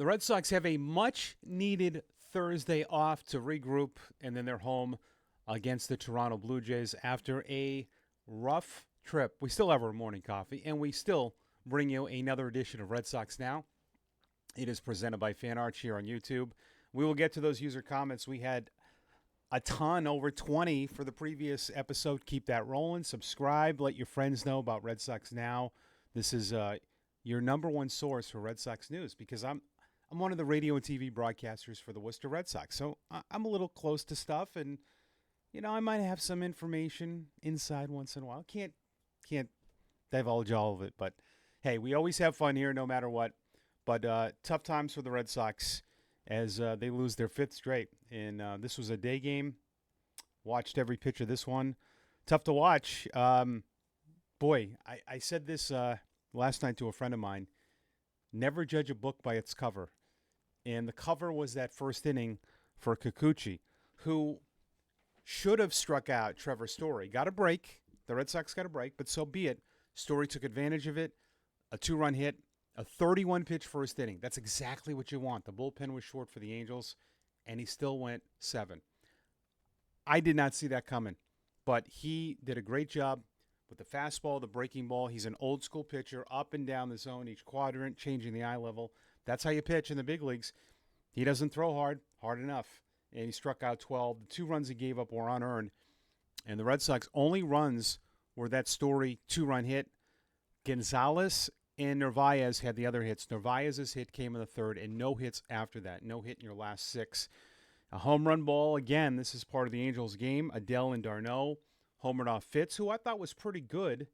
The Red Sox have a much-needed Thursday off to regroup, and then they're home against the Toronto Blue Jays after a rough trip. We still have our morning coffee, and we still bring you another edition of Red Sox Now. It is presented by Fan Arch here on YouTube. We will get to those user comments. We had a ton, over 20 for the previous episode. Keep that rolling. Subscribe. Let your friends know about Red Sox Now. This is your number one source for Red Sox news because I'm one of the radio and TV broadcasters for the Worcester Red Sox. So I'm a little close to stuff, and I might have some information inside once in a while. Can't divulge all of it, but hey, we always have fun here no matter what. But tough times for the Red Sox as they lose their fifth straight. And this was a day game. Watched every pitch of this one. Tough to watch. Boy, I said this last night to a friend of mine. Never judge a book by its cover. And the cover was that first inning for Kikuchi, who should have struck out Trevor Story. Got a break. The Red Sox got a break, but so be it. Story took advantage of it. A 2-run hit. A 31-pitch first inning. That's exactly what you want. The bullpen was short for the Angels, and he still went 7. I did not see that coming, but he did a great job with the fastball, the breaking ball. He's an old-school pitcher, up and down the zone, each quadrant, changing the eye level. That's how you pitch in the big leagues. He doesn't throw hard enough, and he struck out 12. The 2 runs he gave up were unearned, and the Red Sox only runs were that Story 2-run hit. Gonzalez and Narvaez had the other hits. Narvaez's hit came in the third, and no hits after that. No hit in your last 6. A home run ball, again, this is part of the Angels game. Adele and Darno homered off Fitz, who I thought was pretty good.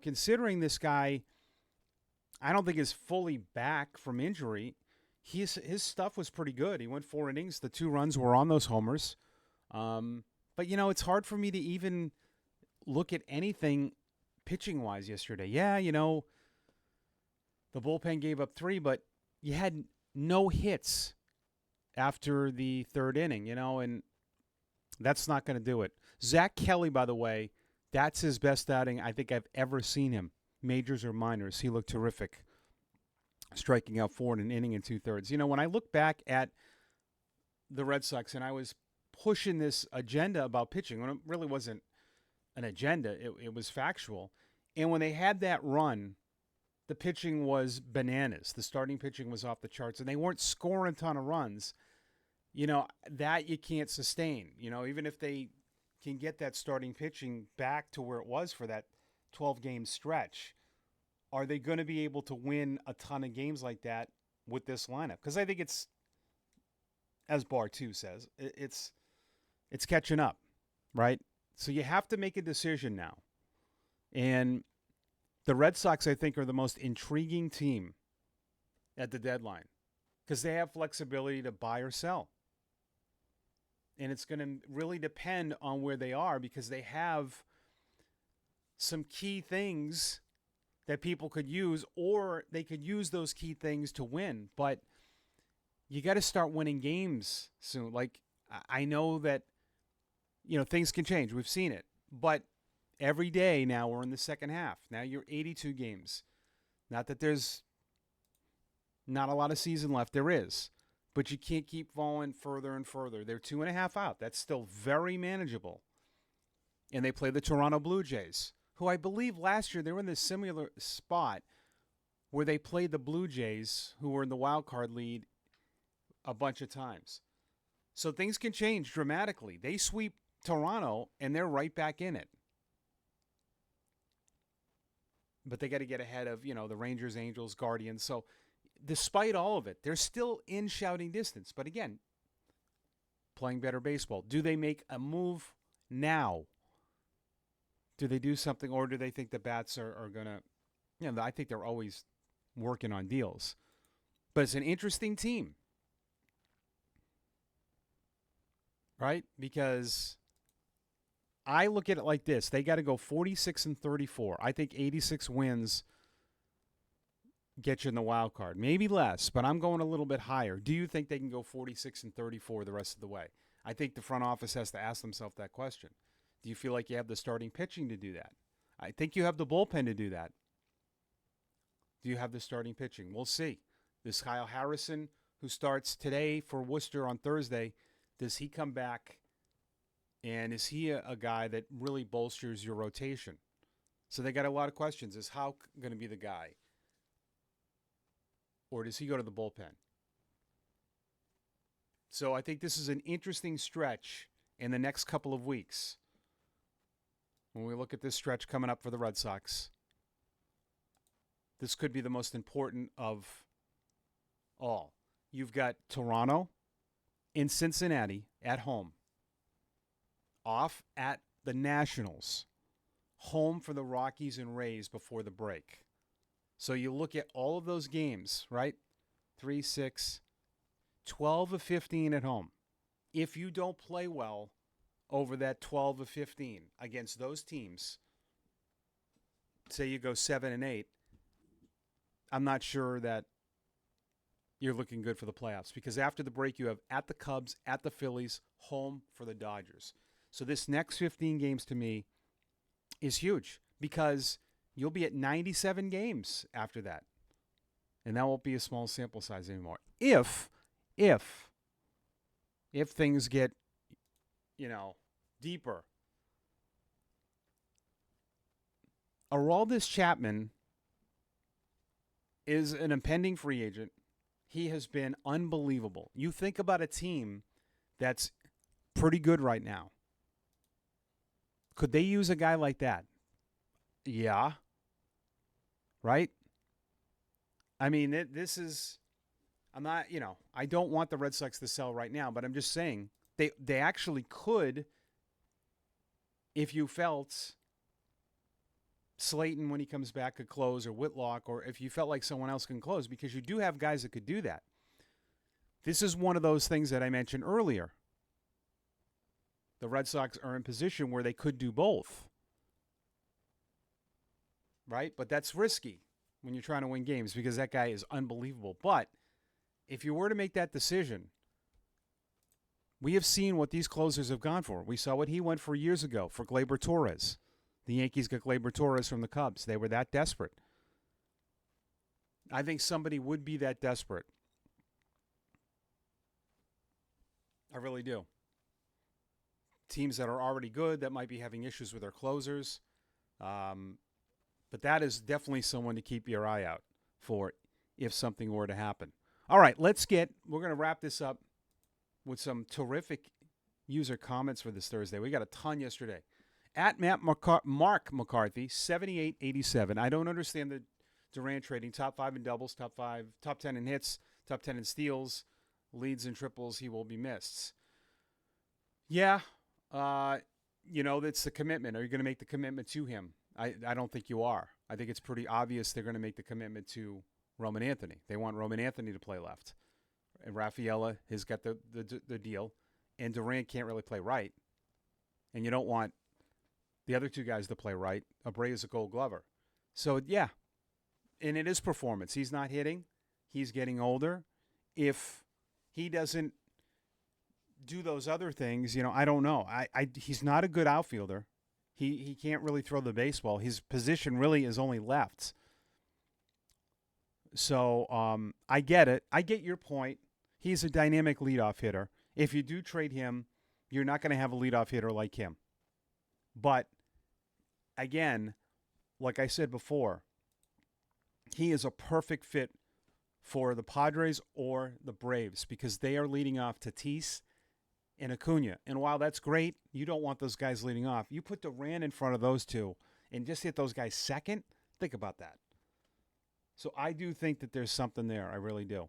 Considering this guy, I don't think is fully back from injury. His stuff was pretty good. He went 4 innings. The 2 runs were on those homers. But, it's hard for me to even look at anything pitching-wise yesterday. Yeah, the bullpen gave up 3, but you had no hits after the 3rd inning, and that's not going to do it. Zach Kelly, by the way, that's his best outing I think I've ever seen him, majors or minors. He looked terrific, striking out 4 in an inning and 2/3. When I look back at the Red Sox, and I was pushing this agenda about pitching, when it really wasn't an agenda, it was factual. And when they had that run, the pitching was bananas. The starting pitching was off the charts, and they weren't scoring a ton of runs. That you can't sustain. Even if they can get that starting pitching back to where it was for that 12-game stretch, are they going to be able to win a ton of games like that with this lineup? Because I think it's, as Bar 2 says, it's catching up, right? So you have to make a decision now. And the Red Sox, I think, are the most intriguing team at the deadline because they have flexibility to buy or sell. And it's going to really depend on where they are because they have some key things that people could use, or they could use those key things to win. But you got to start winning games soon. Like, I know that, things can change. We've seen it. But every day now we're in the second half. Now you're 82 games. Not that there's not a lot of season left. There is. But you can't keep falling further and further. They're 2.5 out. That's still very manageable. And they play the Toronto Blue Jays, who I believe last year they were in this similar spot where they played the Blue Jays, who were in the wild card lead, a bunch of times. So things can change dramatically. They sweep Toronto, and they're right back in it. But they got to get ahead of, the Rangers, Angels, Guardians. So despite all of it, they're still in shouting distance. But again, playing better baseball. Do they make a move now? Do they do something, or do they think the bats are going to, I think they're always working on deals. But it's an interesting team. Right? Because I look at it like this. They got to go 46-34. I think 86 wins get you in the wild card. Maybe less, but I'm going a little bit higher. Do you think they can go 46-34 the rest of the way? I think the front office has to ask themselves that question. Do you feel like you have the starting pitching to do that? I think you have the bullpen to do that. Do you have the starting pitching? We'll see. This Kyle Harrison, who starts today for Worcester on Thursday, does he come back? And is he a guy that really bolsters your rotation? So they got a lot of questions. Is Houck going to be the guy? Or does he go to the bullpen? So I think this is an interesting stretch in the next couple of weeks. When we look at this stretch coming up for the Red Sox, this could be the most important of all. You've got Toronto in Cincinnati at home, off at the Nationals, home for the Rockies and Rays before the break. So you look at all of those games, right? 3, 6, 12 of 15 at home. If you don't play well over that 12 of 15 against those teams, say you go 7 and 8, I'm not sure that you're looking good for the playoffs, because after the break you have at the Cubs, at the Phillies, home for the Dodgers. So this next 15 games to me is huge, because you'll be at 97 games after that. And that won't be a small sample size anymore. If things get, deeper. Aroldis Chapman is an impending free agent. He has been unbelievable. You think about a team that's pretty good right now. Could they use a guy like that? Yeah. Right? I mean, this is, I'm not, I don't want the Red Sox to sell right now, but I'm just saying they actually could, if you felt Slayton, when he comes back, could close, or Whitlock, or if you felt like someone else can close, because you do have guys that could do that. This is one of those things that I mentioned earlier. The Red Sox are in position where they could do both. Right? But that's risky when you're trying to win games, because that guy is unbelievable. But if you were to make that decision, we have seen what these closers have gone for. We saw what he went for years ago for Gleyber Torres. The Yankees got Gleyber Torres from the Cubs. They were that desperate. I think somebody would be that desperate. I really do. Teams that are already good that might be having issues with their closers. But that is definitely someone to keep your eye out for if something were to happen. All right, we're going to wrap this up with some terrific user comments for this Thursday. We got a ton yesterday. At Mark McCarthy, 7887. I don't understand the Durant trading. Top 5 in doubles, top 10 in hits, top 10 in steals, leads and triples. He will be missed. Yeah, that's the commitment. Are you going to make the commitment to him? I don't think you are. I think it's pretty obvious they're going to make the commitment to Roman Anthony. They want Roman Anthony to play left. And Rafaela has got the deal. And Durant can't really play right. And you don't want the other two guys to play right. Abreu is a Gold Glover. So, yeah. And it is performance. He's not hitting. He's getting older. If he doesn't do those other things, I don't know. He's not a good outfielder. He can't really throw the baseball. His position really is only left. So I get it. I get your point. He's a dynamic leadoff hitter. If you do trade him, you're not going to have a leadoff hitter like him. But, again, like I said before, he is a perfect fit for the Padres or the Braves, because they are leading off Tatis and Acuna. And while that's great, you don't want those guys leading off. You put Durant in front of those two and just hit those guys second, think about that. So I do think that there's something there. I really do.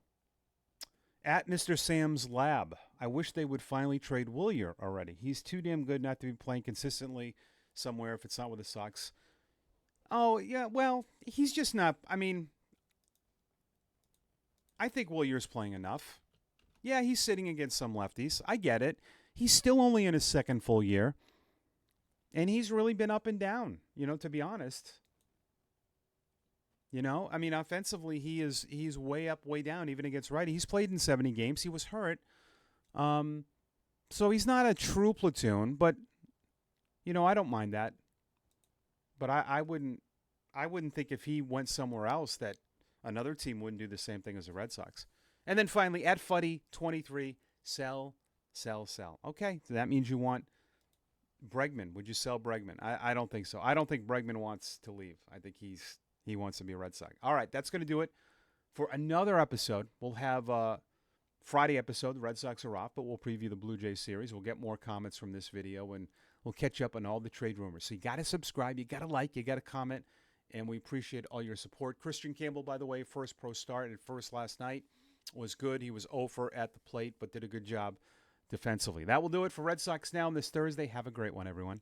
At Mr. Sam's Lab, I wish they would finally trade Wilyer already. He's too damn good not to be playing consistently somewhere if it's not with the Sox. Oh, yeah, well, he's just not. I mean, I think Wilyer's playing enough. Yeah, he's sitting against some lefties. I get it. He's still only in his second full year. And he's really been up and down, to be honest. I mean, offensively, he's way up, way down, even against righty. He's played in 70 games. He was hurt. So he's not a true platoon, but, I don't mind that. But I wouldn't think if he went somewhere else that, Another team wouldn't do the same thing as the Red Sox. And then finally, at Fuddy23, sell, sell, sell. Okay, so that means you want Bregman. Would you sell Bregman? I don't think so. I don't think Bregman wants to leave. I think he wants to be a Red Sox. All right, that's going to do it for another episode. We'll have a Friday episode. The Red Sox are off, but we'll preview the Blue Jays series. We'll get more comments from this video, and we'll catch up on all the trade rumors. So you got to subscribe, you got to like, you got to comment, and we appreciate all your support. Christian Campbell, by the way, first pro start at first last night was good. He was 0 for at the plate, but did a good job defensively. That will do it for Red Sox Now on this Thursday. Have a great one, everyone.